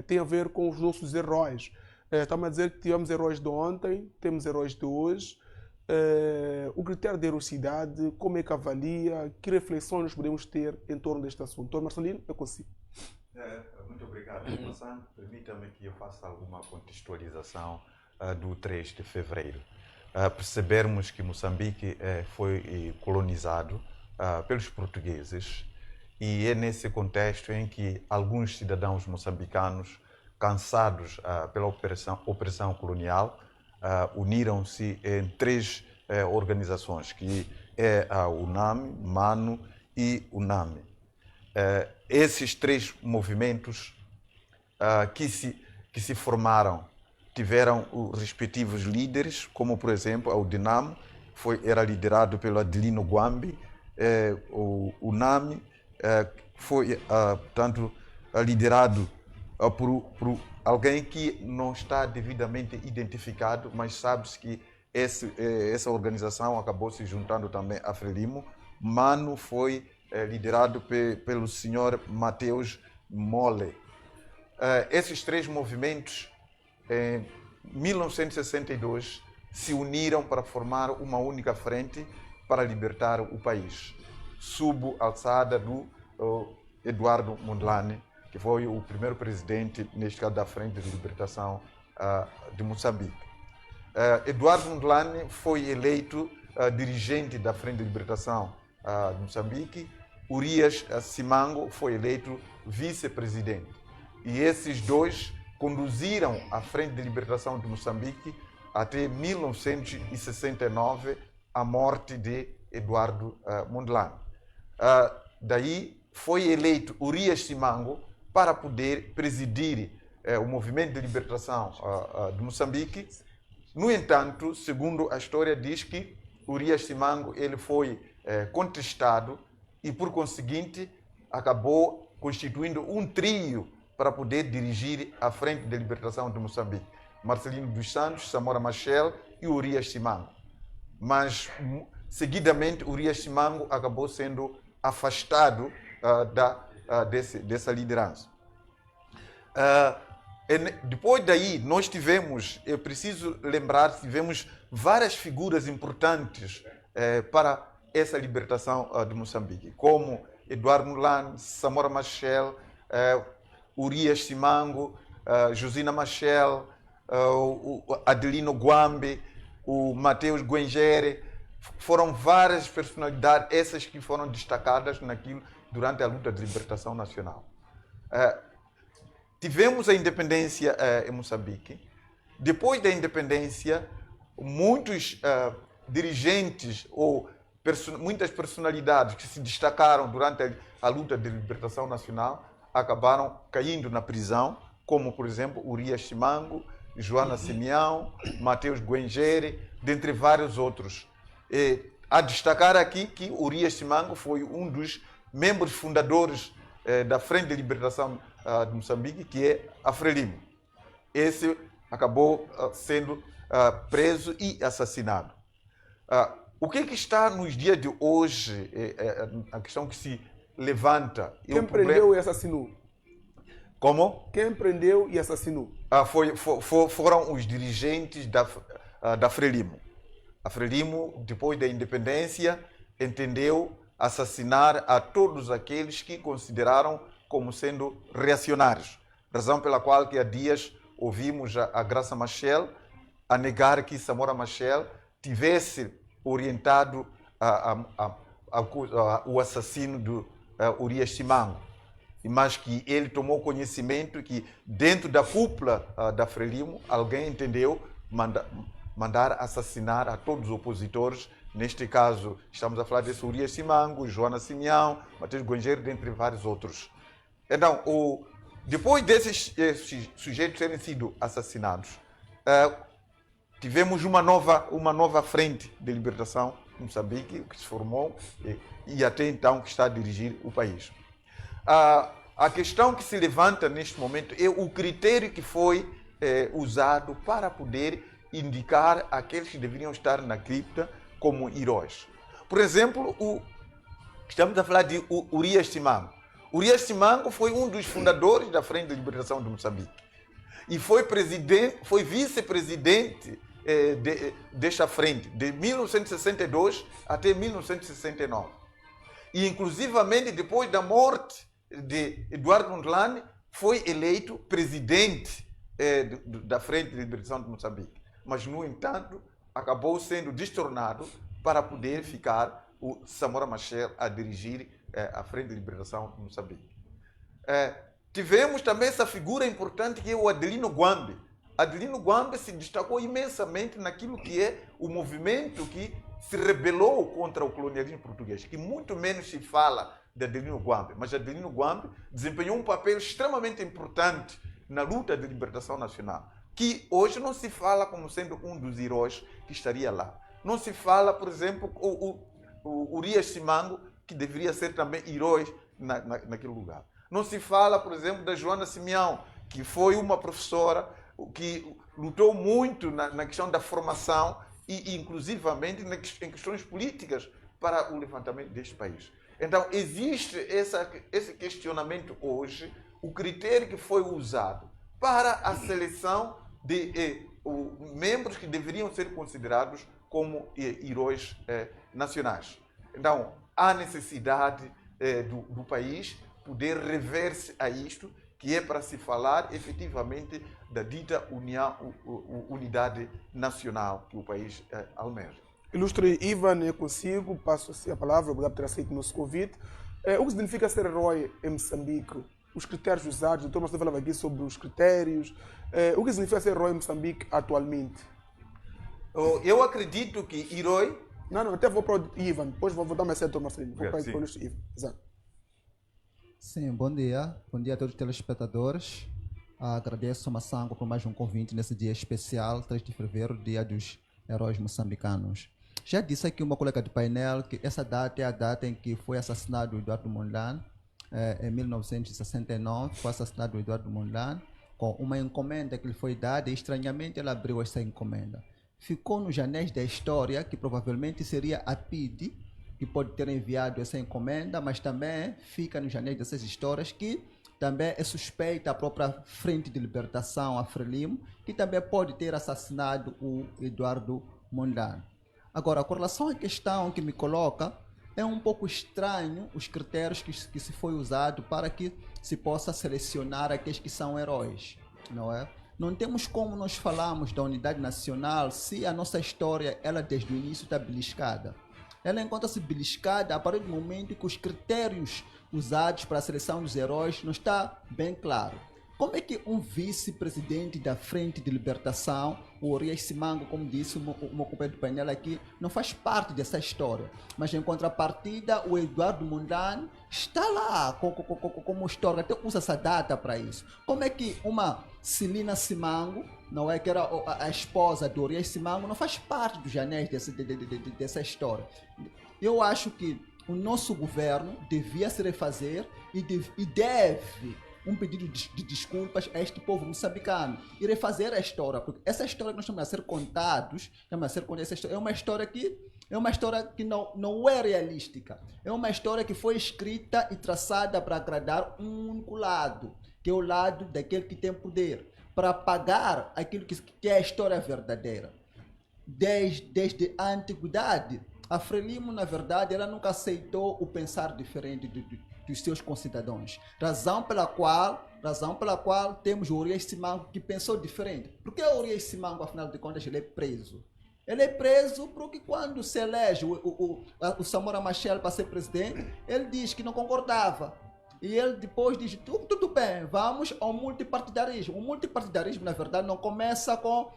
tem a ver com os nossos heróis. Estamos a dizer que tivemos heróis de ontem, temos heróis de hoje. O critério de heroicidade, como é que avalia, que reflexões nós podemos ter em torno deste assunto. Então, Marcelino, eu consigo. Muito obrigado, Marçal. Permita-me que eu faça alguma contextualização do 3 de fevereiro. Percebermos que Moçambique foi colonizado pelos portugueses e é nesse contexto em que alguns cidadãos moçambicanos, cansados pela opressão colonial, uniram-se em 3 organizações, que é a UNAME, MANO e UNAME. Esses 3 movimentos que se formaram tiveram os respectivos líderes, como por exemplo a UDINAM era liderado pelo Adelino Guambi, o UNAME foi portanto liderado por alguém que não está devidamente identificado, mas sabe-se que essa organização acabou se juntando também a Frelimo. MANO foi liderado pelo senhor Mateus Mole. Esses 3 movimentos, em 1962, se uniram para formar uma única frente para libertar o país, sob a alçada do Eduardo Mondlane, que foi o primeiro presidente, neste caso, da Frente de Libertação de Moçambique. Eduardo Mondlane foi eleito dirigente da Frente de Libertação de Moçambique. Urias Simango foi eleito vice-presidente. E esses 2 conduziram a Frente de Libertação de Moçambique até 1969, a morte de Eduardo Mondlane. Daí foi eleito Urias Simango para poder presidir o movimento de libertação de Moçambique. No entanto, segundo a história diz que Urias Simango ele foi contestado e, por conseguinte, acabou constituindo um trio para poder dirigir a Frente de Libertação de Moçambique. Marcelino dos Santos, Samora Machel e Urias Simango. Mas, seguidamente, Urias Simango acabou sendo afastado dessa liderança. Depois daí, nós tivemos, é preciso lembrar, tivemos várias figuras importantes para essa libertação de Moçambique, como Eduardo Mondlane, Samora Machel, Urias Simango, Josina Machel, o Adelino Guambi, o Mateus Guengere. Foram várias personalidades, essas que foram destacadas durante a luta de libertação nacional. Tivemos a independência em Moçambique. Depois da independência, muitos dirigentes ou muitas personalidades que se destacaram durante a luta de libertação nacional acabaram caindo na prisão, como, por exemplo, Urias Simango, Joana Simeão, Mateus Guengere, dentre vários outros. A destacar aqui que Urias Simango foi um dos membros fundadores da Frente de Libertação de Moçambique, que é a Frelimo. Esse acabou sendo preso e assassinado. O que está nos dias de hoje, a questão que se levanta... Quem prendeu e assassinou? Como? Quem prendeu e assassinou? Foram os dirigentes da Frelimo. A Frelimo, depois da independência, entendeu assassinar a todos aqueles que consideraram como sendo reacionários. Razão pela qual que há dias ouvimos a Graça Machel a negar que Samora Machel tivesse orientado o assassino do Urias Simango, mas que ele tomou conhecimento que dentro da cúpula da Frelimo alguém entendeu mandar assassinar a todos os opositores. Neste caso, estamos a falar de Urias Simango, Joana Simeão, Mateus Guengere, dentre vários outros. Então, depois desses sujeitos terem sido assassinados, tivemos uma nova frente de libertação em Moçambique, que se formou e até então que está a dirigir o país. A questão que se levanta neste momento é o critério que foi usado para poder indicar aqueles que deveriam estar na cripta como heróis. Por exemplo, estamos a falar de Urias Simango. Urias Simango foi um dos fundadores da Frente de Libertação de Moçambique e foi vice-presidente desta frente de 1962 até 1969. E inclusivamente depois da morte de Eduardo Mondlane foi eleito presidente da Frente de Libertação de Moçambique. Mas, no entanto, acabou sendo destornado para poder ficar o Samora Machel a dirigir a Frente de Libertação de Moçambique. Tivemos também essa figura importante que é o Adelino Guambe. Adelino Guambe se destacou imensamente naquilo que é o movimento que se rebelou contra o colonialismo português, que muito menos se fala de Adelino Guambe, mas Adelino Guambe desempenhou um papel extremamente importante na luta de libertação nacional, que hoje não se fala como sendo um dos heróis que estaria lá. Não se fala, por exemplo, o Urias Simango, que deveria ser também herói naquele lugar. Não se fala, por exemplo, da Joana Simeão, que foi uma professora que lutou muito na questão da formação e inclusivamente em questões políticas para o levantamento deste país. Então, existe esse questionamento hoje, o critério que foi usado para a seleção de membros que deveriam ser considerados como heróis nacionais. Então, há necessidade do país poder rever-se a isto, que é para se falar efetivamente da dita unidade nacional que o país almeja. Ilustre Ivan, é consigo, passo assim a palavra, obrigado por ter aceito o nosso convite. O que significa ser herói em Moçambique? Os critérios usados, o doutor Marcelo falava aqui sobre os critérios. O que significa ser herói em Moçambique atualmente? Eu acredito que herói... Não, até vou para o Ivan, depois vou dar mais certo ao Marcelino. Vou para o ilustre Ivan. Exato. Sim, bom dia a todos os telespectadores. Agradeço ao Massango por mais um convite nesse dia especial, 3 de fevereiro, dia dos heróis moçambicanos. Já disse aqui uma colega de painel que essa data é a data em que foi assassinado Eduardo Mondlane, em 1969, foi assassinado Eduardo Mondlane, com uma encomenda que lhe foi dada e estranhamente ele abriu essa encomenda. Ficou nos anéis da história que provavelmente seria a PIDE, que pode ter enviado essa encomenda, mas também fica nos anéis dessas histórias que também é suspeita a própria Frente de Libertação, a Frelimo, que também pode ter assassinado o Eduardo Mondlane. Agora, com relação à questão que me coloca, é um pouco estranho os critérios que se foi usado para que se possa selecionar aqueles que são heróis, não é? Não temos como nós falarmos da unidade nacional se a nossa história, ela desde o início está beliscada. Ela encontra-se beliscada a partir do momento que os critérios usados para a seleção dos heróis não está bem claro. Como é que um vice-presidente da Frente de Libertação, o Urias Simango, como disse o meu companheiro de painel aqui, não faz parte dessa história. Mas em contrapartida, o Eduardo Mondlane está lá como história, até usa essa data para isso. Como é que uma Celina Simango, não é, que era a esposa do Urias Simango, não faz parte dos anéis dessa história? Eu acho que o nosso governo devia se refazer e deve um pedido de desculpas a este povo moçambicano e refazer a história, porque essa história que nós estamos a ser contados, essa história é uma história que não é realística, é uma história que foi escrita e traçada para agradar um único lado, que é o lado daquele que tem poder, para apagar aquilo que é a história verdadeira. Desde a antiguidade, a Frelimo, na verdade, ela nunca aceitou o pensar diferente dos seus concidadãos. Razão pela qual temos o Urias Simango que pensou diferente. Por que o Urias Simango, afinal de contas, ele é preso? Ele é preso porque quando se elege o Samora Machel para ser presidente, ele diz que não concordava. E ele depois diz, tudo bem, vamos ao multipartidarismo. O multipartidarismo, na verdade, não começa com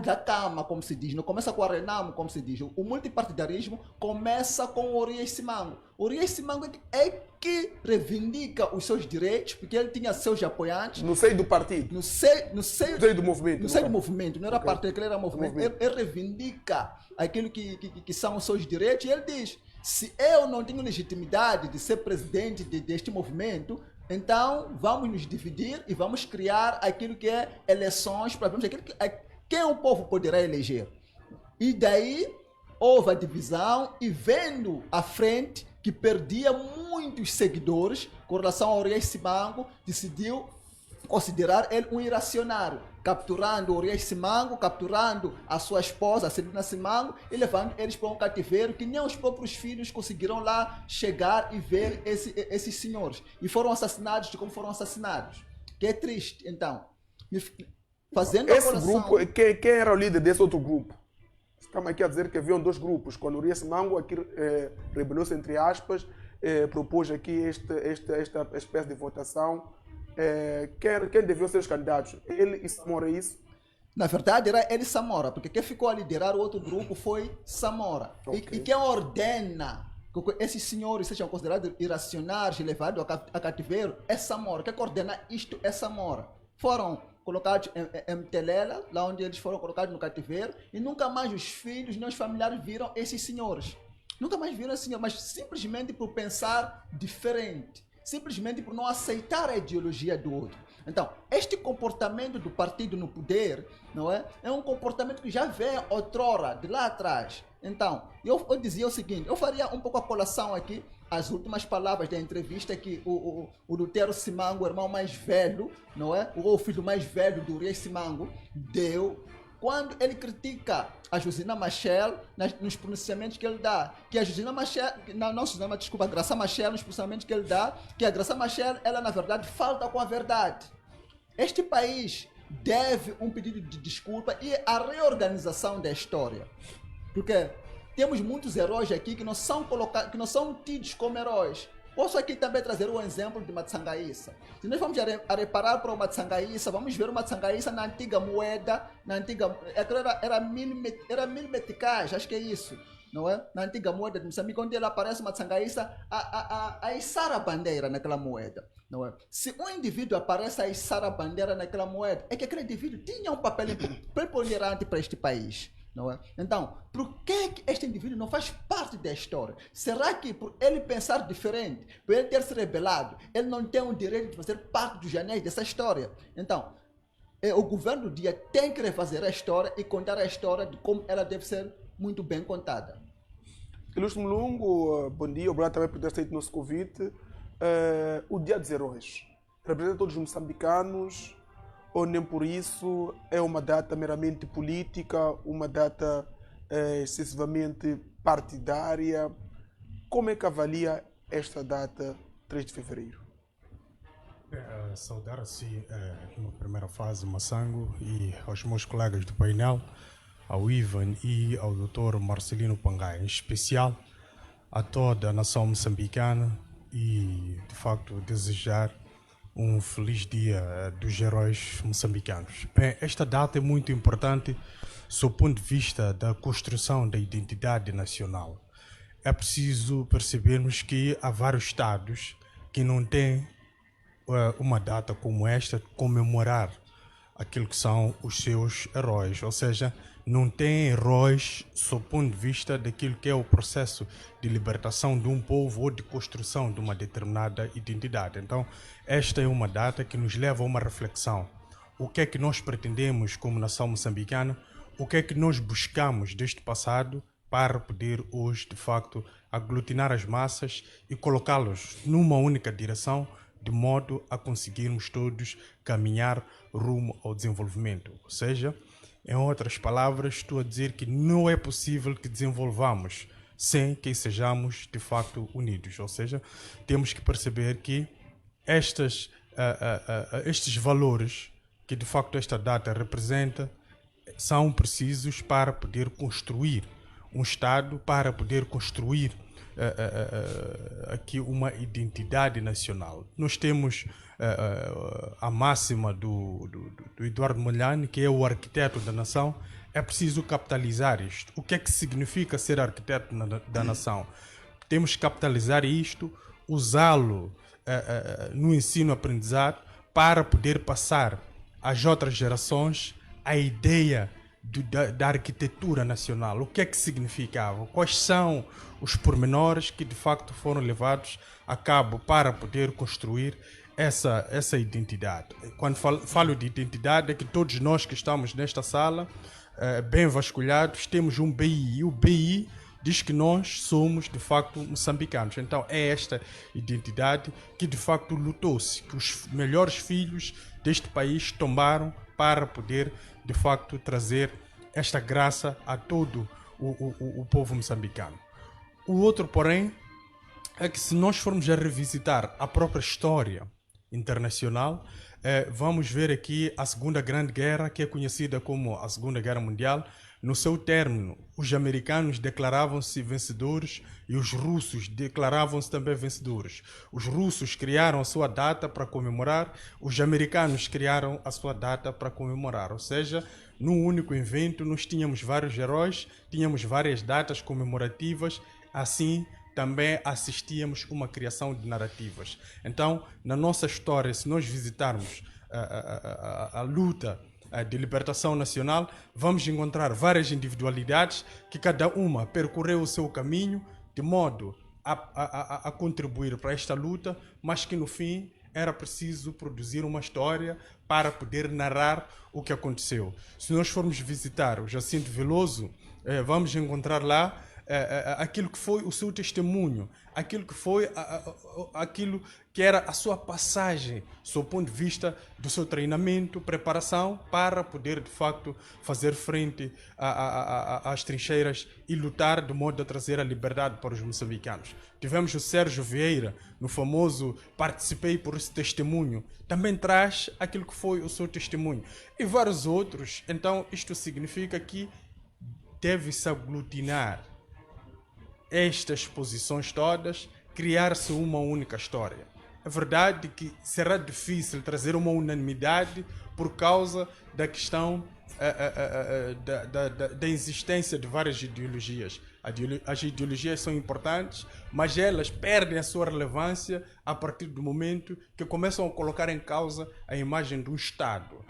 da cama, como se diz, não começa com a Renamo, como se diz. O multipartidarismo começa com o Urias Simango. O Urias Simango é que reivindica os seus direitos, porque ele tinha seus apoiantes. No seio do partido? No seio do movimento. No seio do movimento, não era partido, ele era movimento. Ele reivindica aquilo que são os seus direitos e ele diz, se eu não tenho legitimidade de ser presidente deste movimento, então vamos nos dividir e vamos criar aquilo que é eleições para vermos aquilo que quem o povo poderá eleger. E daí houve a divisão e vendo à frente que perdia muitos seguidores com relação ao Urias Simango, decidiu considerar ele um irracionário, capturando o Urias Simango, capturando a sua esposa, a Celina Simango, e levando eles para um cativeiro que nem os próprios filhos conseguiram lá chegar e ver esses senhores. E foram assassinados de como foram assassinados. Que é triste, então. Fazendo Esse a colação... grupo, quem era o líder desse outro grupo? Estamos aqui a dizer que haviam dois grupos. Quando o Urias Simango aqui rebelou-se, entre aspas, propôs aqui esta espécie de votação. Quem deviam ser os candidatos? Ele e Samora, é isso? Na verdade, era ele e Samora, porque quem ficou a liderar o outro grupo foi Samora. Okay. E quem ordena que esses senhores sejam considerados irracionários e levados a cativeiro é Samora. Quem coordena isto é Samora. Foram colocados em Telela, lá onde eles foram colocados no cativeiro, e nunca mais os filhos nem os familiares viram esses senhores. Nunca mais viram esses senhores, mas simplesmente por pensar diferente. Simplesmente por não aceitar a ideologia do outro. Então, este comportamento do partido no poder, não é? É um comportamento que já vem outrora, de lá atrás. Então, eu dizia o seguinte, eu faria um pouco a colação aqui, as últimas palavras da entrevista que o Lutero Simango, o irmão mais velho, não é? O filho mais velho do Urias Simango, deu quando ele critica a Josina Machel nos pronunciamentos que ele dá, que a Josina Machel, a Graça Machel nos pronunciamentos que ele dá, que a Graça Machel, ela na verdade falta com a verdade. Este país deve um pedido de desculpa e a reorganização da história, porque temos muitos heróis aqui que não são colocados, que não são tidos como heróis. Posso aqui também trazer o exemplo de Matsangaíça. Se nós vamos a reparar para o Matsangaíça, vamos ver o Matsangaíça na antiga moeda, era mil meticais, acho que é isso, não é? Na antiga moeda de Moçambique, onde ele aparece o Matsangaíça a içar a bandeira naquela moeda, não é? Se um indivíduo aparece a içar a bandeira naquela moeda, é que aquele indivíduo tinha um papel preponderante para este país. Não é? Então, por que este indivíduo não faz parte da história? Será que por ele pensar diferente, por ele ter se rebelado, ele não tem o direito de fazer parte dos anéis dessa história? Então, o governo do dia tem que refazer a história e contar a história de como ela deve ser muito bem contada. Ilustre Mulungu, bom dia, obrigado também por ter aceito o nosso convite. O Dia dos Heróis representa todos os moçambicanos, ou nem por isso é uma data meramente política, uma data excessivamente partidária? Como é que avalia esta data 3 de fevereiro? Saudar assim, numa primeira fase, Massango e aos meus colegas do painel, ao Ivan e ao Dr. Marcelino Pangai, em especial a toda a nação moçambicana, e de facto desejar um feliz dia dos heróis moçambicanos. Bem, esta data é muito importante sob o ponto de vista da construção da identidade nacional. É preciso percebermos que há vários estados que não têm uma data como esta de comemorar aquilo que são os seus heróis, ou seja, não têm heróis sob o ponto de vista daquilo que é o processo de libertação de um povo ou de construção de uma determinada identidade. Então, esta é uma data que nos leva a uma reflexão. O que é que nós pretendemos como nação moçambicana? O que é que nós buscamos deste passado para poder hoje, de facto, aglutinar as massas e colocá-los numa única direção, de modo a conseguirmos todos caminhar rumo ao desenvolvimento. Ou seja, em outras palavras, estou a dizer que não é possível que desenvolvamos sem que sejamos de facto unidos. Ou seja, temos que perceber que estes valores que de facto esta data representa são precisos para poder construir um Estado, para poder construir aqui uma identidade nacional. Nós temos a máxima do Eduardo Mondlane, que é o arquiteto da nação. É preciso capitalizar isto. O que é que significa ser arquiteto da nação? Temos que capitalizar isto, usá-lo no ensino-aprendizado para poder passar às outras gerações a ideia da arquitetura nacional. O que é que significava? Quais são os pormenores que de facto foram levados a cabo para poder construir essa identidade. Quando falo de identidade, é que todos nós que estamos nesta sala, bem vasculhados, temos um BI. E o BI diz que nós somos, de facto, moçambicanos. Então, é esta identidade que, de facto, lutou-se, que os melhores filhos deste país tomaram para poder, de facto, trazer esta graça a todo o povo moçambicano. O outro, porém, é que se nós formos a revisitar a própria história internacional, vamos ver aqui a Segunda Grande Guerra, que é conhecida como a Segunda Guerra Mundial. No seu término, os americanos declaravam-se vencedores e os russos declaravam-se também vencedores. Os russos criaram a sua data para comemorar, os americanos criaram a sua data para comemorar. Ou seja, num único evento nós tínhamos vários heróis, tínhamos várias datas comemorativas, assim também assistíamos uma criação de narrativas. Então, na nossa história, se nós visitarmos a luta de libertação nacional, vamos encontrar várias individualidades que cada uma percorreu o seu caminho de modo a contribuir para esta luta, mas que no fim era preciso produzir uma história para poder narrar o que aconteceu. Se nós formos visitar o Jacinto Veloso, vamos encontrar lá aquilo que foi o seu testemunho, aquilo que foi aquilo que era a sua passagem, do ponto de vista do seu treinamento, preparação para poder de facto fazer frente às trincheiras e lutar de modo a trazer a liberdade para os moçambicanos. Tivemos o Sérgio Vieira no famoso Participei por esse testemunho, também traz aquilo que foi o seu testemunho e vários outros. Então isto significa que deve-se aglutinar estas posições todas, criar-se uma única história. É verdade que será difícil trazer uma unanimidade por causa da questão da existência de várias ideologias. As ideologias são importantes, mas elas perdem a sua relevância a partir do momento que começam a colocar em causa a imagem do Estado,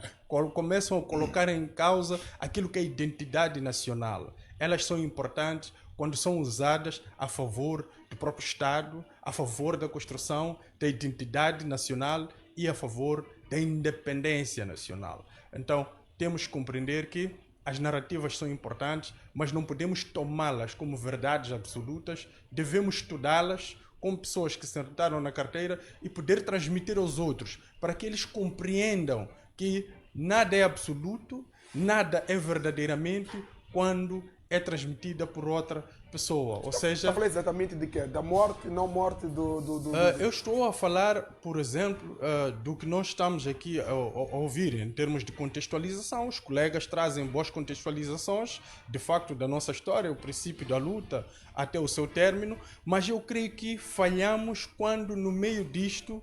começam a colocar em causa aquilo que é a identidade nacional. Elas são importantes quando são usadas a favor do próprio Estado, a favor da construção da identidade nacional e a favor da independência nacional. Então, temos que compreender que as narrativas são importantes, mas não podemos tomá-las como verdades absolutas, devemos estudá-las com pessoas que se sentaram na carteira e poder transmitir aos outros, para que eles compreendam que nada é absoluto, nada é verdadeiramente quando é transmitida por outra pessoa. Ou seja, está a falar exatamente de quê? Da morte, não morte eu estou a falar, por exemplo, do que nós estamos aqui a ouvir em termos de contextualização. Os colegas trazem boas contextualizações, de facto, da nossa história, o princípio da luta até o seu término, mas eu creio que falhamos quando, no meio disto,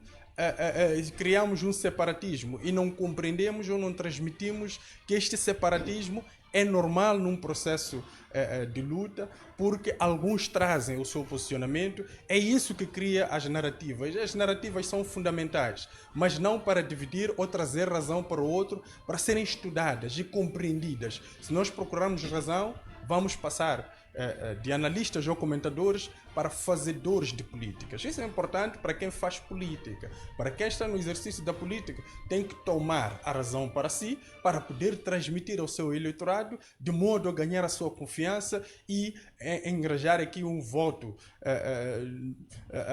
criamos um separatismo e não compreendemos ou não transmitimos que este separatismo é normal num processo de luta, porque alguns trazem o seu posicionamento. É isso que cria as narrativas. As narrativas são fundamentais, mas não para dividir ou trazer razão para o outro, para serem estudadas e compreendidas. Se nós procurarmos razão, vamos passar de analistas ou comentadores para fazedores de políticas. Isso é importante para quem faz política. Para quem está no exercício da política, tem que tomar a razão para si, para poder transmitir ao seu eleitorado, de modo a ganhar a sua confiança e engajar aqui um voto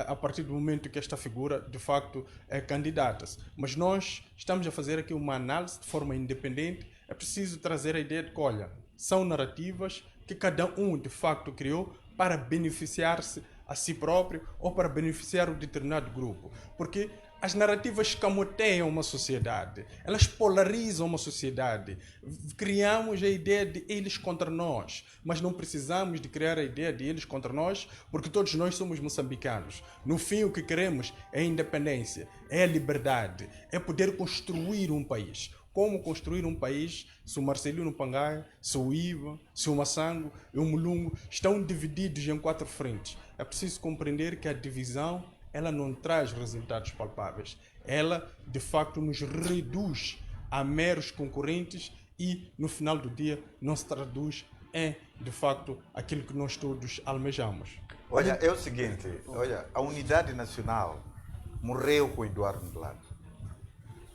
a partir do momento que esta figura, de facto, candidata-se. Mas nós estamos a fazer aqui uma análise de forma independente. É preciso trazer a ideia de que, olha, são narrativas que cada um, de facto, criou para beneficiar-se a si próprio ou para beneficiar um determinado grupo. Porque as narrativas escamoteiam uma sociedade, elas polarizam uma sociedade. Criamos a ideia de eles contra nós, mas não precisamos de criar a ideia de eles contra nós, porque todos nós somos moçambicanos. No fim, o que queremos é a independência, é a liberdade, é poder construir um país. Como construir um país se o Marcelino Pangaia, se o Iva, se o Massango e o Mulungu estão divididos em 4 frentes? É preciso compreender que a divisão, ela não traz resultados palpáveis. Ela, de facto, nos reduz a meros concorrentes e, no final do dia, não se traduz em, de facto, aquilo que nós todos almejamos. Olha, é o seguinte, olha, a unidade nacional morreu com Eduardo Ndlane.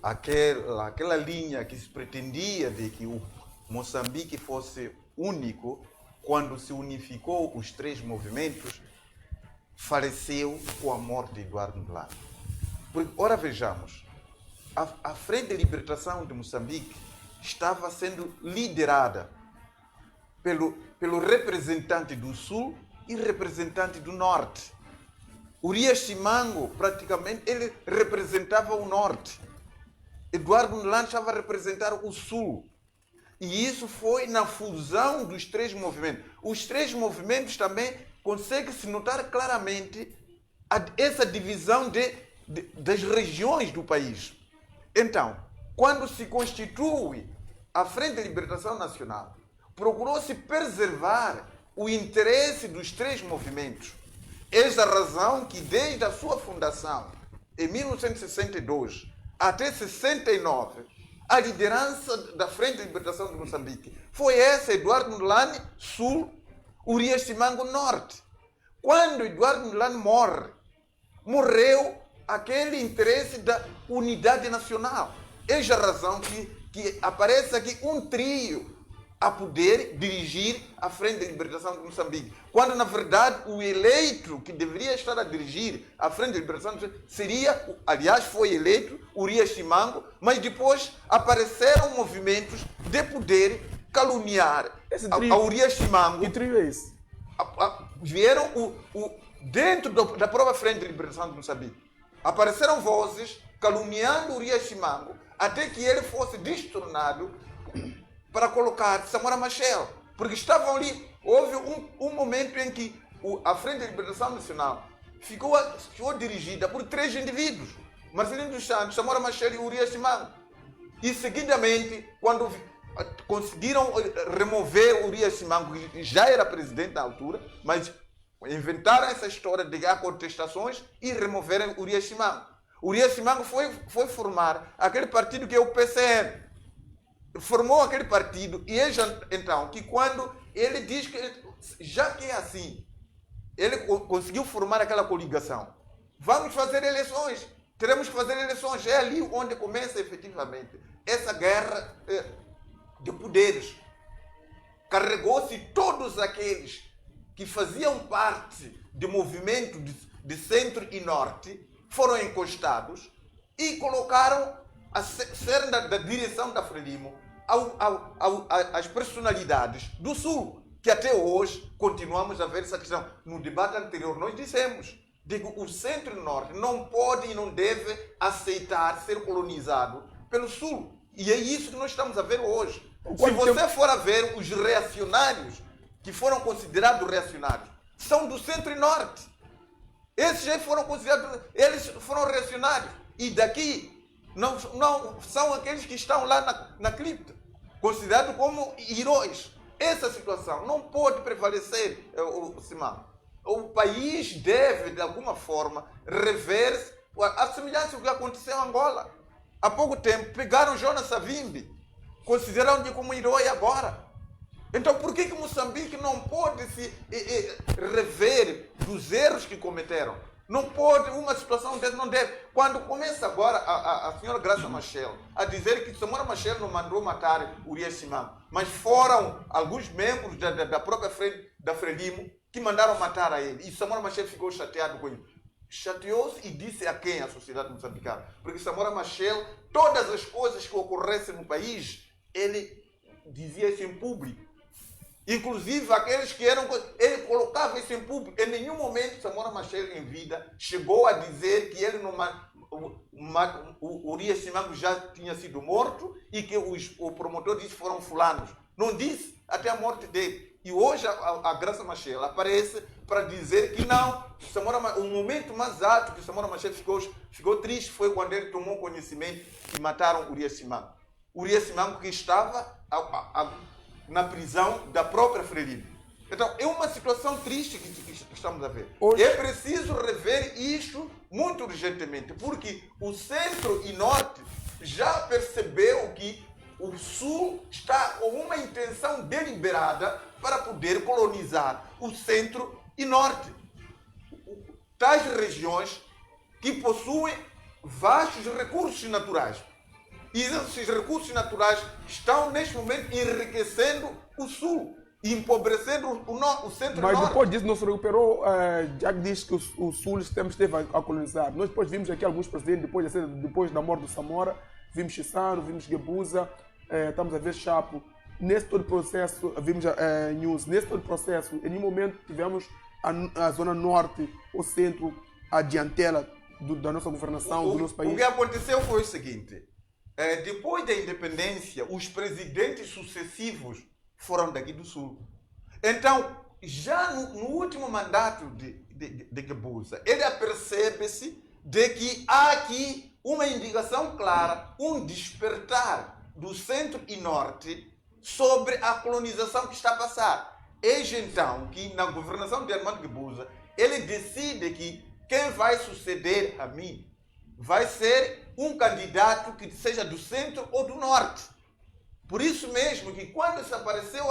Aquela linha que se pretendia de que o Moçambique fosse único, quando se unificou os três movimentos, faleceu com a morte de Eduardo Ndlane. Porque, ora vejamos, a Frente de Libertação de Moçambique estava sendo liderada pelo representante do Sul e representante do Norte. Urias Simango, praticamente, ele representava o Norte. Eduardo Ndlane estava a representar o Sul. E isso foi na fusão dos três movimentos. Os três movimentos também consegue-se notar claramente essa divisão das regiões do país. Então, quando se constitui a Frente de Libertação Nacional, procurou-se preservar o interesse dos três movimentos. Esta razão que desde a sua fundação, em 1962 até 69, a liderança da Frente de Libertação de Moçambique foi essa: Eduardo Ndlane, Sul, Urias Simango, Norte. Quando Eduardo Ndlane morreu aquele interesse da unidade nacional. Esta razão que aparece aqui um trio a poder dirigir a Frente de Libertação de Moçambique, quando na verdade o eleito que deveria estar a dirigir a Frente de Libertação de Moçambique seria, aliás foi eleito, Urias Simango, mas depois apareceram movimentos de poder caluniar a Urias Simango. Que trio é esse? Vieram dentro da própria Frente de Libertação de Moçambique. Apareceram vozes caluniando Urias Simango até que ele fosse destornado para colocar Samora Machel. Porque estavam ali, houve um momento em que a Frente de Libertação Nacional ficou dirigida por três indivíduos: Marcelino dos Santos, Samora Machel e Urias Simango. E seguidamente, quando conseguiram remover Urias Simango, que já era presidente na altura, mas inventaram essa história de há contestações e removeram Urias Simango. Urias Simango foi formar aquele partido que é o PCN. Formou aquele partido e então, que quando ele diz que, já que é assim, ele conseguiu formar aquela coligação, vamos fazer eleições, teremos que fazer eleições. É ali onde começa efetivamente essa guerra de poderes. Carregou-se todos aqueles que faziam parte do movimento de centro e norte, foram encostados e colocaram a ser da direção da Frelimo as personalidades do Sul, que até hoje continuamos a ver essa questão. No debate anterior nós dissemos que o centro e norte não pode e não deve aceitar ser colonizado pelo Sul. E é isso que nós estamos a ver hoje. Se você for a ver, os reacionários que foram considerados reacionários são do centro e norte. Esses já foram considerados, eles foram reacionários. E daqui não são aqueles que estão lá na cripta, considerados como heróis. Essa situação não pode prevalecer, Simão. O país deve, de alguma forma, rever a semelhança do que aconteceu em Angola. Há pouco tempo, pegaram Jonas Savimbi, consideraram-no como herói agora. Então, por que Moçambique não pode se rever dos erros que cometeram? Não pode, uma situação dessa não deve. Quando começa agora a senhora Graça Machel a dizer que Samora Machel não mandou matar Urias Simango, mas foram alguns membros da própria frente da Frelimo que mandaram matar a ele. E Samora Machel ficou chateado com isso. Chateou-se e disse a quem? A sociedade moçambicana. Porque Samora Machel, todas as coisas que ocorressem no país, ele dizia isso em público. Inclusive aqueles que eram... Ele colocava isso em público. Em nenhum momento Samora Machel em vida chegou a dizer que ele não... O Urias Simango já tinha sido morto e que o promotor disse que foram fulanos. Não disse até a morte dele. E hoje a Graça Machel aparece para dizer que não. O momento mais alto que Samora Machel ficou triste foi quando ele tomou conhecimento que mataram Urias Simango. Urias Simango que estava na prisão da própria Frelimo. Então, é uma situação triste que estamos a ver. Hoje... É preciso rever isto muito urgentemente, porque o centro e norte já percebeu que o sul está com uma intenção deliberada para poder colonizar o centro e norte. Tais regiões que possuem vastos recursos naturais. E esses recursos naturais estão, neste momento, enriquecendo o Sul e empobrecendo o centro-norte. Mas depois disso não se recuperou, já que diz que o Sul sempre esteve a colonizar. Nós depois vimos aqui alguns presidentes, depois da morte do Samora, vimos Chissano, vimos Guebuza, estamos a ver Chapo. Nesse todo processo, vimos News, nesse todo processo, em nenhum momento tivemos a zona norte, o centro, a diantela da nossa governação, do nosso país. O que aconteceu foi o seguinte, depois da independência, os presidentes sucessivos foram daqui do Sul. Então, já no último mandato de Guebuza, ele apercebe-se de que há aqui uma indicação clara, um despertar do centro e norte sobre a colonização que está a passar. Eis então que na governação de Armando Guebuza, ele decide que quem vai suceder a mim vai ser um candidato que seja do centro ou do norte. Por isso mesmo que quando se apareceu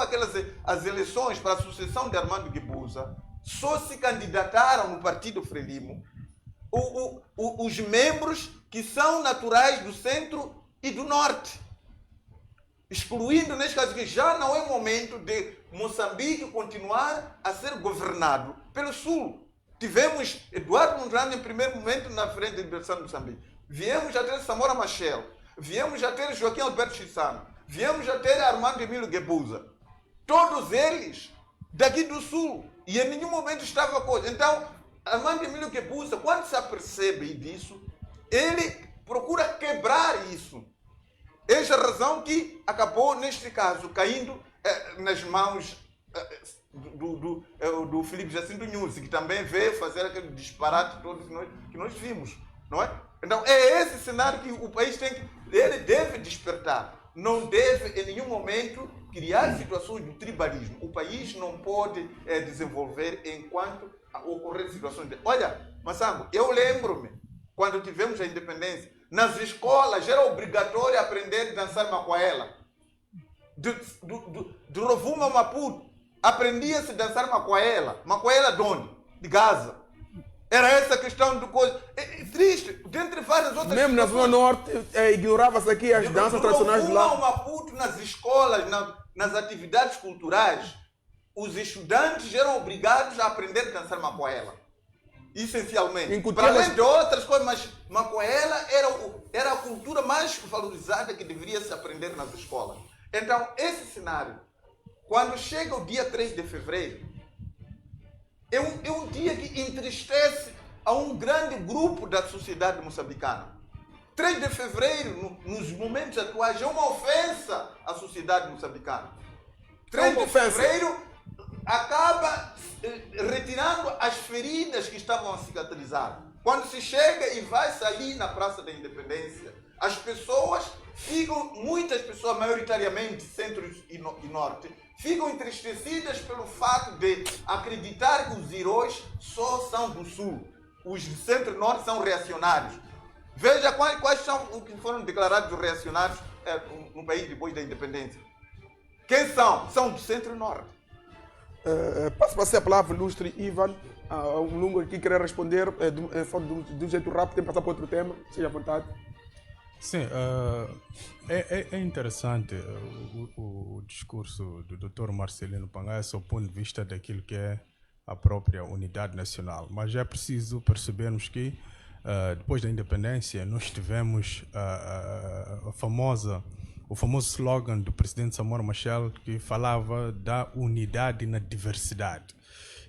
as eleições para a sucessão de Armando Guebuza, só se candidataram no Partido Frelimo os membros que são naturais do centro e do norte. Excluindo, neste caso, que já não é momento de Moçambique continuar a ser governado pelo Sul. Tivemos Eduardo Mondlane em primeiro momento na frente da Liberação de Moçambique. Viemos a ter Samora Machel. Viemos a ter Joaquim Alberto Chissano. Viemos a ter Armando Emílio Guebuza. Todos eles daqui do Sul. E em nenhum momento estava a coisa. Então, Armando Emílio Guebuza, quando se apercebe disso, ele procura quebrar isso. Eis a razão que acabou, neste caso, caindo nas mãos do Filipe Jacinto Nunes, que também veio fazer aquele disparate todo que nós vimos, não é? Então, é esse cenário que o país ele deve despertar. Não deve, em nenhum momento, criar situações do tribalismo. O país não pode desenvolver enquanto ocorrer situações de... Olha, Massango, eu lembro-me, quando tivemos a independência, nas escolas era obrigatório aprender a dançar macoela. De Rovuma a Maputo, aprendia-se a dançar macoela. Macoela de onde? De Gaza. Era essa a questão de coisa. É triste, dentre várias outras mesmo na Zona Norte, ignorava-se aqui as danças tradicionais de lá. Rovuma a Maputo, nas escolas, nas atividades culturais, os estudantes eram obrigados a aprender a dançar macoela. Essencialmente. Para além de outras coisas, mas macoela era a cultura mais valorizada que deveria se aprender nas escolas. Então, esse cenário, quando chega o dia 3 de fevereiro, é um dia que entristece a um grande grupo da sociedade moçambicana. 3 de fevereiro, nos momentos atuais, é uma ofensa à sociedade moçambicana. 3 de fevereiro acaba retirando as feridas que estavam a cicatrizar. Quando se chega e vai sair na Praça da Independência, as pessoas muitas pessoas, maioritariamente centro e norte, ficam entristecidas pelo fato de acreditar que os heróis só são do sul. Os do centro e norte são reacionários. Veja quais são os que foram declarados reacionários no país depois da independência. Quem são? São do centro e norte. Passo a palavra, ilustre Ivan. Um longo aqui querer responder de um jeito rápido, tem que passar para outro tema, seja à vontade. Sim, é interessante o discurso do Dr. Marcelino Pangai, sob o ponto de vista daquilo que é a própria unidade nacional. Mas é preciso percebermos que, depois da independência, nós tivemos o famoso slogan do presidente Samora Machel, que falava da unidade na diversidade.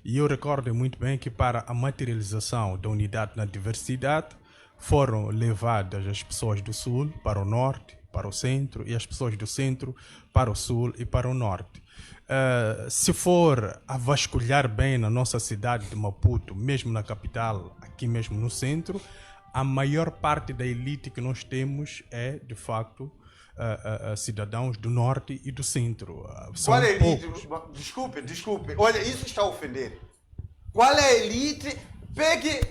E eu recordo muito bem que, para a materialização da unidade na diversidade, foram levadas as pessoas do sul para o norte, para o centro, e as pessoas do centro para o sul e para o norte. Se for a vasculhar bem na nossa cidade de Maputo, mesmo na capital, aqui mesmo no centro, a maior parte da elite que nós temos é, de facto, cidadãos do norte e do centro. São Qual é a elite? Poucos. Desculpe. Olha, isso está a ofender. Qual é a elite?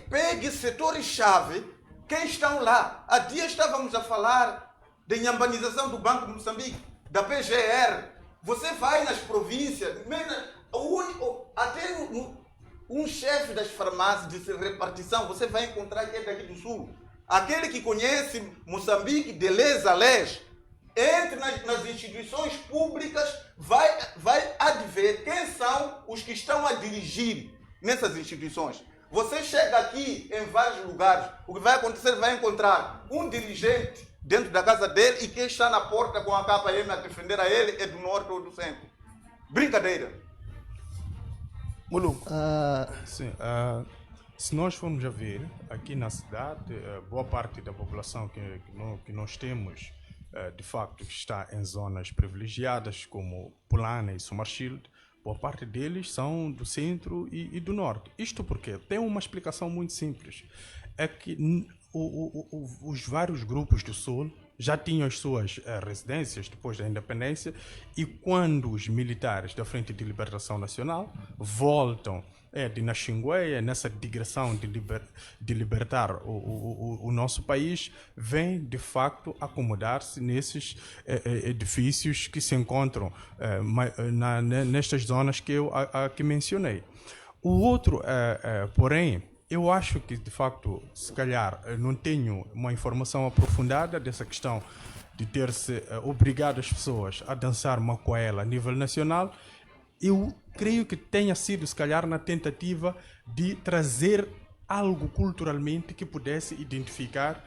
Pegue setores-chave. Quem estão lá? Há dias estávamos a falar da inhambanização do Banco de Moçambique, da PGR. Você vai nas províncias, até um chefe das farmácias de repartição, você vai encontrar que é daqui do sul. Aquele que conhece Moçambique de les a les, entre nas instituições públicas, vai adver quem são os que estão a dirigir nessas instituições. Você chega aqui em vários lugares, o que vai acontecer, vai encontrar um dirigente dentro da casa dele e quem está na porta com a KM a defender a ele é do norte ou do centro. Brincadeira. Mulungu. Sim, se nós formos a ver, aqui na cidade, boa parte da população que nós temos, de facto, que está em zonas privilegiadas, como Pulana e Sumarchild, boa parte deles são do centro e do norte. Isto porque tem uma explicação muito simples. É que os vários grupos do sul já tinham as suas residências depois da independência, e quando os militares da Frente de Libertação Nacional voltam de Naxingueia, nessa digressão de libertar o nosso país, vem de facto acomodar-se nesses edifícios que se encontram nestas zonas que eu aqui mencionei. O outro, porém, eu acho que, de facto, se calhar, não tenho uma informação aprofundada dessa questão de ter-se obrigado as pessoas a dançar macoela a nível nacional. Eu creio que tenha sido, se calhar, na tentativa de trazer algo culturalmente que pudesse identificar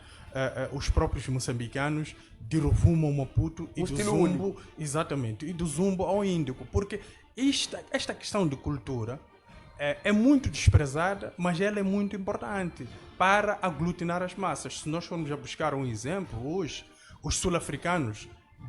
os próprios moçambicanos de Rovuma ao Maputo e do Zumbo, exatamente, e do Zumbo ao Índico, porque esta questão de cultura é muito desprezada, mas ela é muito importante para aglutinar as massas. Se nós formos a buscar um exemplo, hoje, os sul-africanos,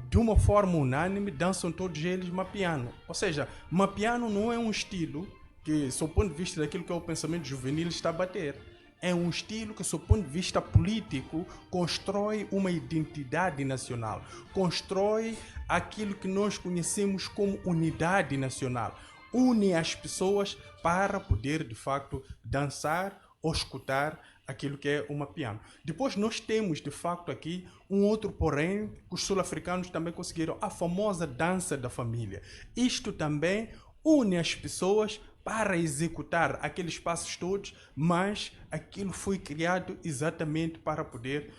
de uma forma unânime, dançam todos eles mapiano. Ou seja, mapiano não é um estilo que, sob o ponto de vista daquilo que é o pensamento juvenil, está a bater. É um estilo que, sob o ponto de vista político, constrói uma identidade nacional, constrói aquilo que nós conhecemos como unidade nacional, une as pessoas para poder, de facto, dançar ou escutar aquilo que é o mapiano. Depois nós temos, de facto, aqui um outro porém que os sul-africanos também conseguiram, a famosa dança da família. Isto também une as pessoas para executar aqueles passos todos, mas aquilo foi criado exatamente para poder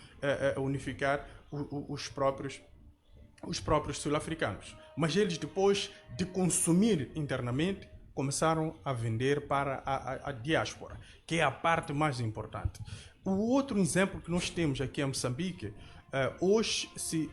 unificar os próprios sul-africanos. Mas eles, depois de consumir internamente, começaram a vender para a diáspora, que é a parte mais importante. O outro exemplo que nós temos aqui em Moçambique, hoje se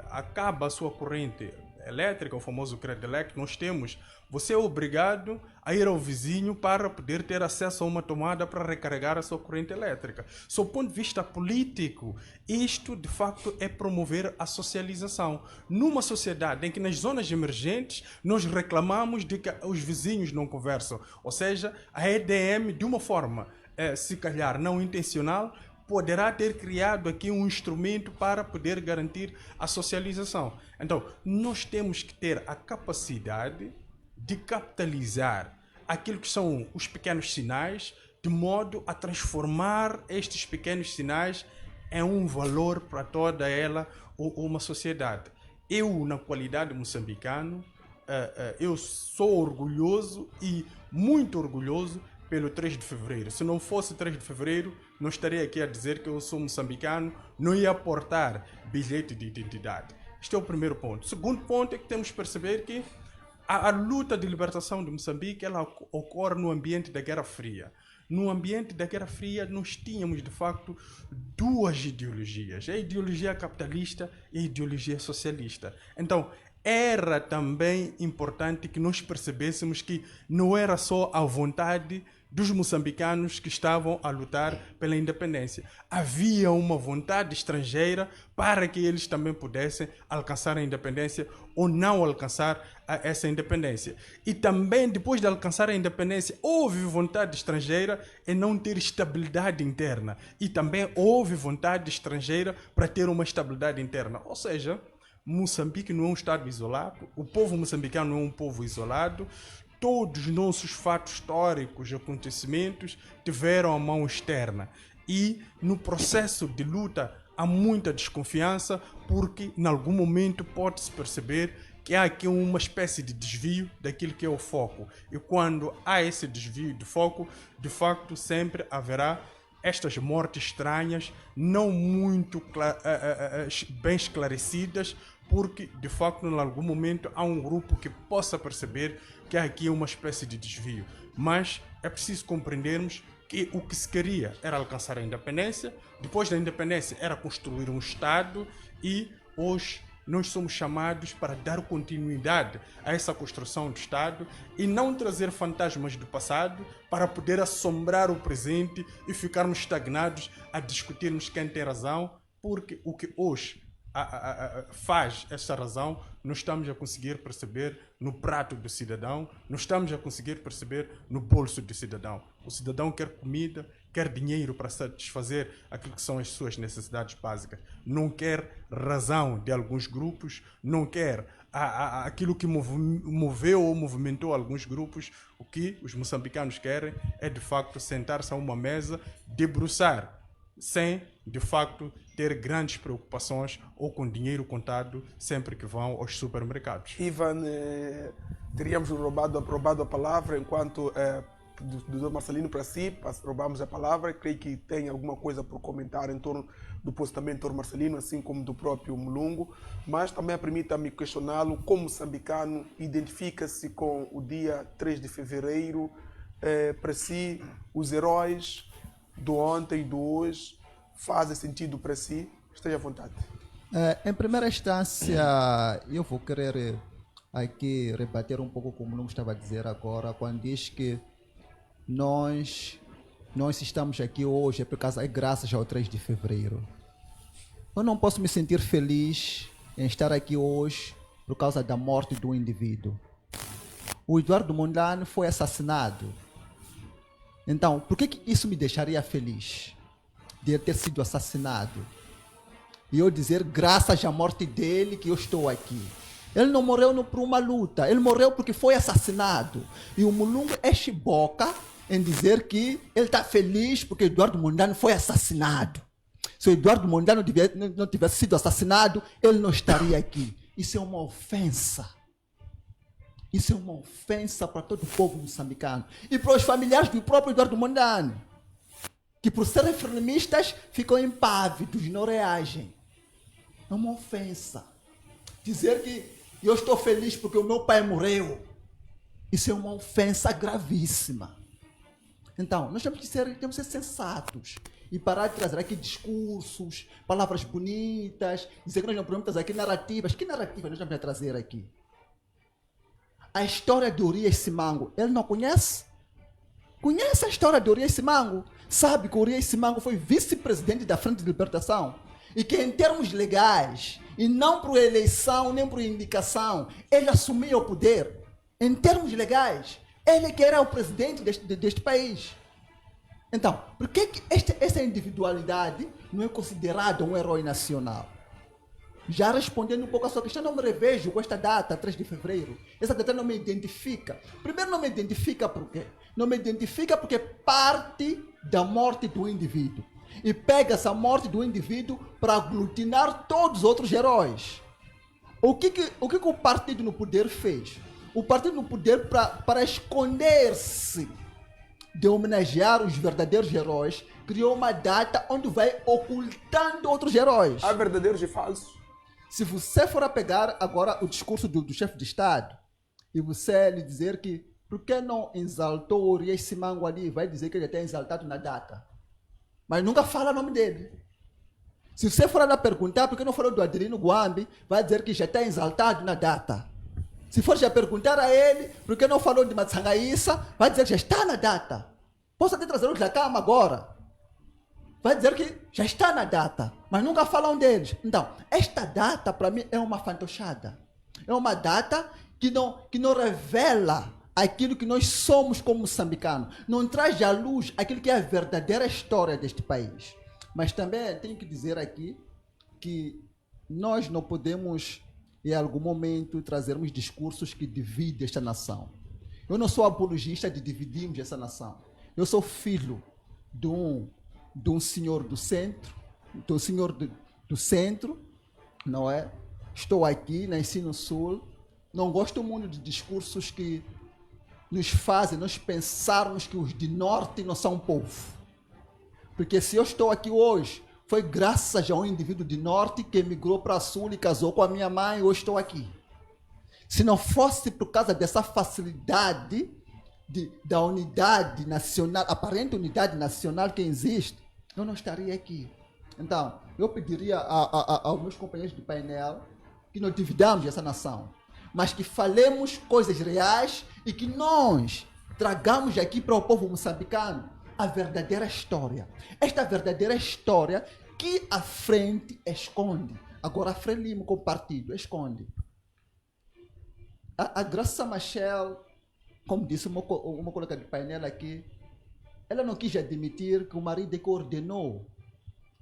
acaba a sua corrente elétrica, o famoso Credelec, nós temos, você é obrigado a ir ao vizinho para poder ter acesso a uma tomada para recarregar a sua corrente elétrica. Sob o ponto de vista político, isto de facto é promover a socialização. Numa sociedade em que nas zonas emergentes nós reclamamos de que os vizinhos não conversam, ou seja, a EDM de uma forma, se calhar não intencional, poderá ter criado aqui um instrumento para poder garantir a socialização. Então, nós temos que ter a capacidade de capitalizar aquilo que são os pequenos sinais, de modo a transformar estes pequenos sinais em um valor para toda ela ou uma sociedade. Eu, na qualidade de moçambicano, eu sou orgulhoso e muito orgulhoso pelo 3 de fevereiro. Se não fosse 3 de fevereiro, não estaria aqui a dizer que eu sou moçambicano, não ia portar bilhete de identidade. Este é o primeiro ponto. O segundo ponto é que temos que perceber que a luta de libertação de Moçambique, ela ocorre no ambiente da Guerra Fria. No ambiente da Guerra Fria, nós tínhamos, de facto, duas ideologias. A ideologia capitalista e a ideologia socialista. Então, era também importante que nós percebêssemos que não era só a vontade dos moçambicanos que estavam a lutar pela independência. Havia uma vontade estrangeira para que eles também pudessem alcançar a independência ou não alcançar essa independência. E também, depois de alcançar a independência, houve vontade estrangeira em não ter estabilidade interna. E também houve vontade estrangeira para ter uma estabilidade interna. Ou seja, Moçambique não é um estado isolado, o povo moçambicano não é um povo isolado, todos os nossos fatos históricos, acontecimentos, tiveram a mão externa. E no processo de luta há muita desconfiança, porque em algum momento pode-se perceber que há aqui uma espécie de desvio daquilo que é o foco. E quando há esse desvio de foco, de facto sempre haverá estas mortes estranhas, não muito bem esclarecidas, porque de facto em algum momento há um grupo que possa perceber que há aqui uma espécie de desvio. Mas é preciso compreendermos que o que se queria era alcançar a independência, depois da independência era construir um Estado e hoje nós somos chamados para dar continuidade a essa construção do Estado e não trazer fantasmas do passado para poder assombrar o presente e ficarmos estagnados a discutirmos quem tem razão, porque o que hoje faz esta razão, não estamos a conseguir perceber no prato do cidadão, não estamos a conseguir perceber no bolso do cidadão. O cidadão quer comida, quer dinheiro para satisfazer aquilo que são as suas necessidades básicas. Não quer razão de alguns grupos, não quer aquilo que moveu ou movimentou alguns grupos. O que os moçambicanos querem é, de facto, sentar-se a uma mesa, debruçar, sem, de facto, ter grandes preocupações ou com dinheiro contado sempre que vão aos supermercados. Ivan, teríamos roubado a palavra enquanto do Dr. Marcelino para si, roubamos a palavra. Creio que tem alguma coisa por comentar em torno do posicionamento do Dr. Marcelino, assim como do próprio Mulungu, mas também permita-me questioná-lo, como moçambicano, identifica-se com o dia 3 de fevereiro, para si, os heróis do ontem e do hoje fazem sentido para si? Esteja à vontade. Em primeira instância, eu vou querer aqui rebater um pouco como não estava a dizer agora, quando diz que nós estamos aqui hoje graças ao 3 de fevereiro. Eu não posso me sentir feliz em estar aqui hoje por causa da morte do indivíduo. O Eduardo Mondlane foi assassinado. Então, por que isso me deixaria feliz? De ele ter sido assassinado. E eu dizer, graças à morte dele, que eu estou aqui. Ele não morreu por uma luta, ele morreu porque foi assassinado. E o Mulungu é chiboca em dizer que ele está feliz porque Eduardo Mondlane foi assassinado. Se o Eduardo Mondlane não tivesse sido assassinado, ele não estaria aqui. Isso é uma ofensa. Isso é uma ofensa para todo o povo moçambicano. E para os familiares do próprio Eduardo Mondlane, que por serem frenemistas ficam impávidos, não reagem. É uma ofensa. Dizer que eu estou feliz porque o meu pai morreu, isso é uma ofensa gravíssima. Então, nós temos que ser sensatos e parar de trazer aqui discursos, palavras bonitas, dizer que nós não podemos trazer aqui narrativas. Que narrativa nós vamos trazer aqui? A história de Urias Simango, ele não conhece? Conhece a história de Urias Simango? Sabe que Urias Simango foi vice-presidente da Frente de Libertação e que em termos legais, e não por eleição nem por indicação, ele assumiu o poder. Em termos legais, ele que era o presidente deste país. Então, por que essa individualidade não é considerada um herói nacional? Já respondendo um pouco a sua questão, não me revejo com esta data, 3 de fevereiro. Essa data não me identifica. Primeiro, não me identifica por quê? Não me identifica porque parte da morte do indivíduo. E pega essa morte do indivíduo para aglutinar todos os outros heróis. O que o partido no poder fez? O partido no poder, para esconder-se de homenagear os verdadeiros heróis, criou uma data onde vai ocultando outros heróis. Há verdadeiros e falsos? Se você for a pegar agora o discurso do chefe de Estado e você lhe dizer que por que não exaltou o Urias Simango ali, vai dizer que ele está exaltado na data. Mas nunca fala o nome dele. Se você for lá perguntar por que não falou do Adelino Guambi, vai dizer que já está exaltado na data. Se for já perguntar a ele por que não falou de Matsangaíssa, vai dizer que já está na data. Posso até trazer o Dlacama agora. Vai dizer que já está na data, mas nunca falam deles. Então, esta data para mim é uma fantochada. É uma data que não revela aquilo que nós somos como moçambicanos. Não traz à luz aquilo que é a verdadeira história deste país. Mas também tenho que dizer aqui que nós não podemos, em algum momento, trazermos discursos que dividem esta nação. Eu não sou apologista de dividirmos essa nação. Eu sou filho de um senhor do centro, não é? Estou aqui na Ensino Sul, não gosto muito de discursos que nos fazem nós pensarmos que os de norte não são povo. Porque se eu estou aqui hoje, foi graças a um indivíduo de norte que migrou para sul e casou com a minha mãe, hoje estou aqui. Se não fosse por causa dessa facilidade da unidade nacional, aparente unidade nacional que existe, eu não estaria aqui. Então, eu pediria aos meus companheiros do painel que não dividamos essa nação, mas que falemos coisas reais e que nós tragamos aqui para o povo moçambicano a verdadeira história. Esta verdadeira história que a frente esconde. Agora a Frelimo com o partido esconde. A Graça Machel, como disse uma colega de painel aqui, ela não quis admitir que o marido que ordenou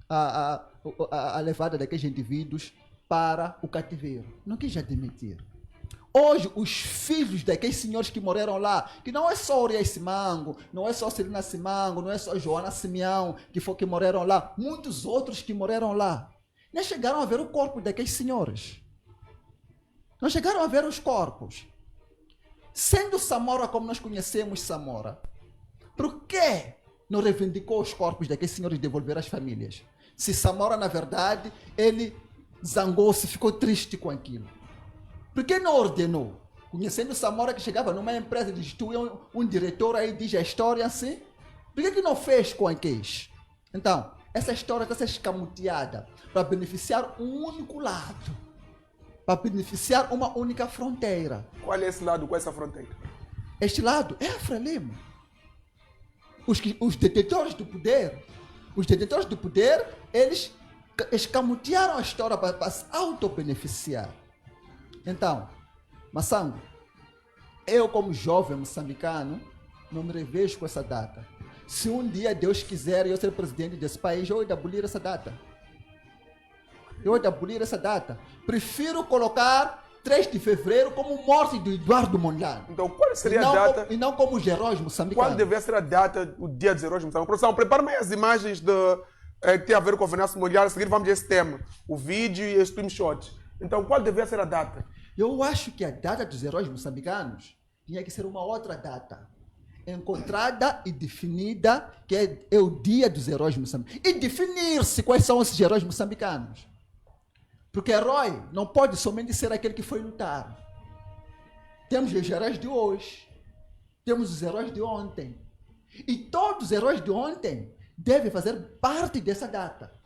a levada daqueles indivíduos para o cativeiro. Não quis admitir. Hoje, os filhos daqueles senhores que morreram lá, que não é só Urias Simango, não é só Celina Simango, não é só Joana Simeão, que morreram lá, muitos outros que morreram lá, nem chegaram a ver o corpo daqueles senhores. Não chegaram a ver os corpos. Sendo Samora como nós conhecemos Samora, por que não reivindicou os corpos daqueles senhores e devolver às famílias? Se Samora, na verdade, ele zangou-se, ficou triste com aquilo. Por que não ordenou? Conhecendo Samora que chegava numa empresa, destituía um diretor aí, diz a história assim. Por que não fez com aqueles? Então, essa história está sendo escamoteada para beneficiar um único lado. Para beneficiar uma única fronteira. Qual é esse lado com essa fronteira? Este lado é a Frelimo. Os detentores do poder, eles escamotearam a história para se auto-beneficiar. Então, Massango, eu como jovem moçambicano, não me revejo com essa data. Se um dia Deus quiser eu ser presidente desse país, eu vou abolir essa data. Prefiro colocar 3 de fevereiro como morte do Eduardo Mondlane. Então, qual seria a data? E não como os heróis moçambicanos. Qual deve ser a data, o dia dos heróis moçambicanos? Produção, prepara-me as imagens que tem a ver com o Venâncio Mondlane. A seguir vamos a esse tema. O vídeo e os screenshots. Então, qual deve ser a data? Eu acho que a data dos heróis moçambicanos tinha que ser uma outra data. Encontrada e definida, que é o dia dos heróis moçambicanos. E definir-se quais são esses heróis moçambicanos. Porque herói não pode somente ser aquele que foi lutar. Temos os heróis de hoje. Temos os heróis de ontem. E todos os heróis de ontem devem fazer parte dessa data.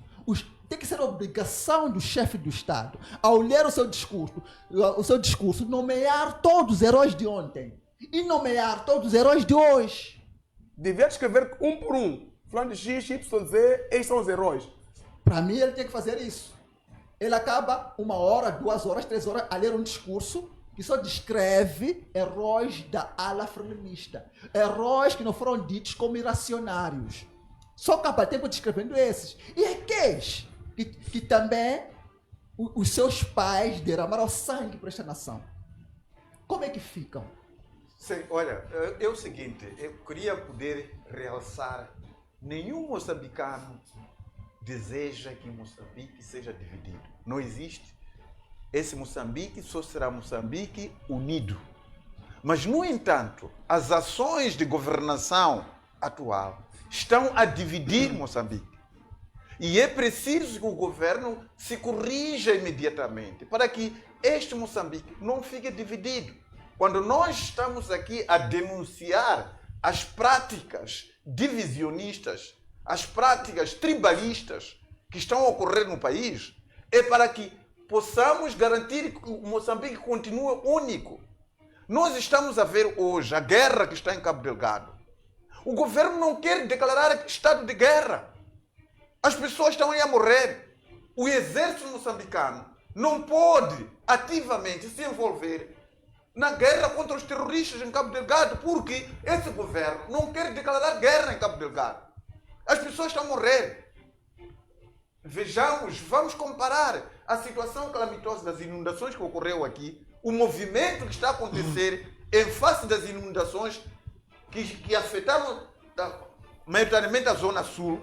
Tem que ser obrigação do chefe do Estado, ao ler o seu discurso, nomear todos os heróis de ontem e nomear todos os heróis de hoje. Devia escrever um por um. Falando de X, Y, Z, esses são os heróis. Para mim, ele tem que fazer isso. Ele acaba 1 hora, 2 horas, 3 horas a ler um discurso que só descreve heróis da ala frelimista. Heróis que não foram ditos como irracionários. Só acaba tempo descrevendo esses. E aqueles que também os seus pais derramaram sangue para esta nação. Como é que ficam? Sim, olha, é o seguinte, eu queria poder realçar, nenhum moçambicano deseja que Moçambique seja dividido. Não existe. Esse Moçambique só será Moçambique unido. Mas, no entanto, as ações de governação atual estão a dividir Moçambique. E é preciso que o governo se corrija imediatamente para que este Moçambique não fique dividido. Quando nós estamos aqui a denunciar as práticas divisionistas, as práticas tribalistas que estão a ocorrer no país, é para que possamos garantir que o Moçambique continue único. Nós estamos a ver hoje a guerra que está em Cabo Delgado. O governo não quer declarar estado de guerra. As pessoas estão aí a morrer. O exército moçambicano não pode ativamente se envolver na guerra contra os terroristas em Cabo Delgado, porque esse governo não quer declarar guerra em Cabo Delgado. As pessoas estão a morrer. Vejamos, vamos comparar a situação calamitosa das inundações que ocorreu aqui, o movimento que está a acontecer em face das inundações que afetaram maioritariamente a Zona Sul,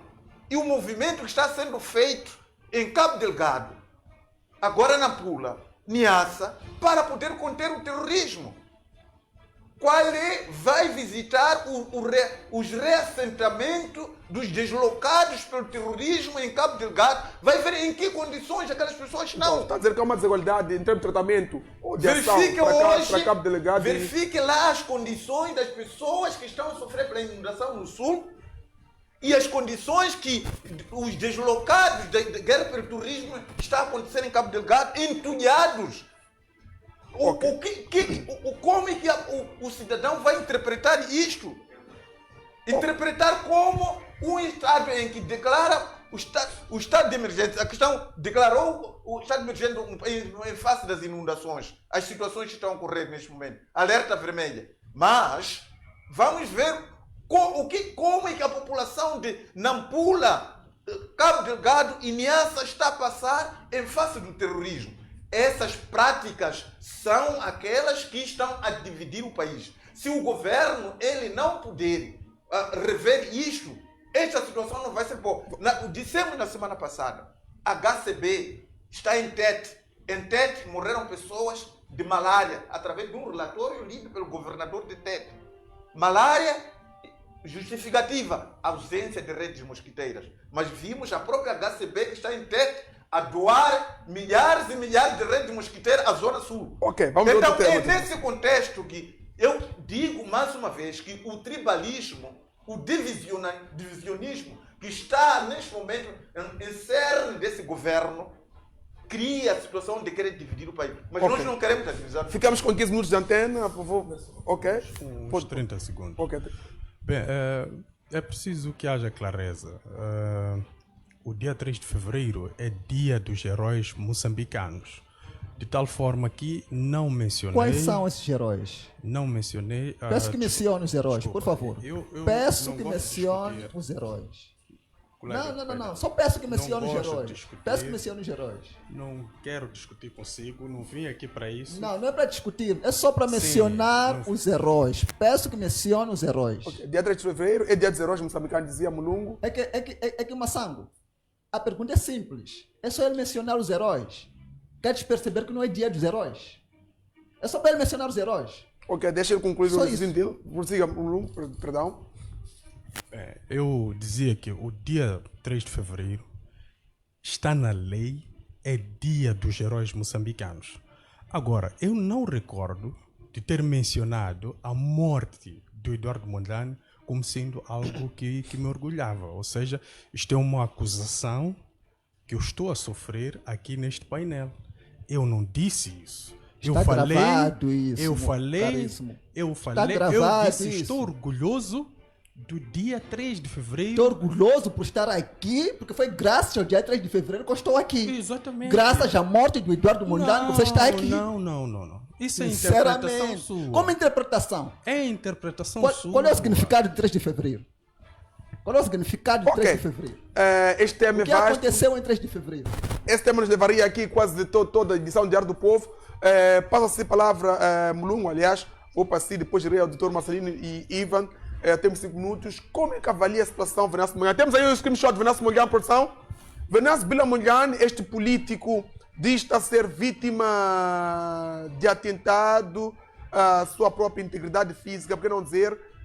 e o movimento que está sendo feito em Cabo Delgado, agora na Pula, Niassa para poder conter o terrorismo. Vai visitar os reassentamentos dos deslocados pelo terrorismo em Cabo Delgado, vai ver em que condições aquelas pessoas estão. Está a dizer que há uma desigualdade em termos de tratamento ou de ação Verifique para Cabo Delgado. verifique lá as condições das pessoas que estão a sofrer pela inundação no sul e as condições que os deslocados da guerra pelo terrorismo estão a acontecer em Cabo Delgado, entulhados. Como é que o cidadão vai interpretar isto? Interpretar como um Estado em que declara o estado de emergência, a questão declarou o estado de emergência em face das inundações, as situações que estão a ocorrer neste momento, alerta vermelha. Mas vamos ver como é que a população de Nampula, Cabo Delgado e Niassa está a passar em face do terrorismo. Essas práticas são aquelas que estão a dividir o país. Se o governo ele não puder rever isto, esta situação não vai ser boa. Dissemos na semana passada, a HCB está em Tete. Em Tete morreram pessoas de malária através de um relatório lido pelo governador de Tete. Malária justificativa, ausência de redes mosquiteiras. Mas vimos a própria HCB que está em Tete a doar milhares e milhares de redes mosquiteiras à Zona Sul. Ok, vamos então, outro tema. é nesse contexto que eu digo mais uma vez que o tribalismo, o divisionismo que está neste momento em cerne desse governo, cria a situação de querer dividir o país. Mas nós não queremos a divisão. Ficamos com 15 minutos de antena, por favor. Ok? Uns 30 segundos. Ok. Bem, é preciso que haja clareza. O dia 3 de fevereiro é dia dos heróis moçambicanos. De tal forma que não mencionei... Quais são esses heróis? Não mencionei... Peço que mencione os heróis, desculpa, por favor. eu Peço não que gosto de mencione discutir. os heróis. Colega, Não. Só peço que mencione os gosto de heróis. discutir. Peço que mencione os heróis. Não quero discutir consigo, não vim aqui para isso. Não é para discutir, é só para mencionar os heróis. Peço que mencione os heróis. Okay. Dia 3 de fevereiro é dia dos heróis moçambicanos, dizia Mulungu. É que Massango, a pergunta é simples. É só ele mencionar os heróis. Queres perceber que não é dia dos heróis? É só para ele mencionar os heróis. Ok, deixa ele concluir Só o raciocínio dele. Prossiga, Mulungu, perdão. Eu dizia que o dia 3 de fevereiro está na lei, é dia dos heróis moçambicanos. Agora, eu não recordo de ter mencionado a morte do Eduardo Mondlane como sendo algo que me orgulhava. Ou seja, isto é uma acusação que eu estou a sofrer aqui neste painel. Eu não disse isso. Está gravado isso, eu falei, caríssimo. eu Está gravado disse, isso. estou orgulhoso do dia 3 de fevereiro. Estou orgulhoso por estar aqui, porque foi graças ao dia 3 de fevereiro que eu estou aqui. Exatamente. Graças à morte do Eduardo Mondlane que você está aqui. Não. Isso é interpretação Sinceramente. sua. Como interpretação? É interpretação sua. Qual é o significado de 3 de fevereiro? Qual é o significado de 3 de fevereiro? Este tema O é que vasto. aconteceu em 3 de fevereiro? Esse tema nos levaria aqui quase de toda a edição de Diário do Povo. Passa-se a palavra, Mulungu, aliás, vou passar depois direi ao Dr. Marcelino e Ivan. Temos 5 minutos. Como é que avalia a situação Venâncio Mondlane? Temos aí o screenshot de Venâncio Mondlane, produção. Venâncio Bila Mondlane, este político, diz estar a ser vítima de atentado à sua própria integridade física, por que não dizer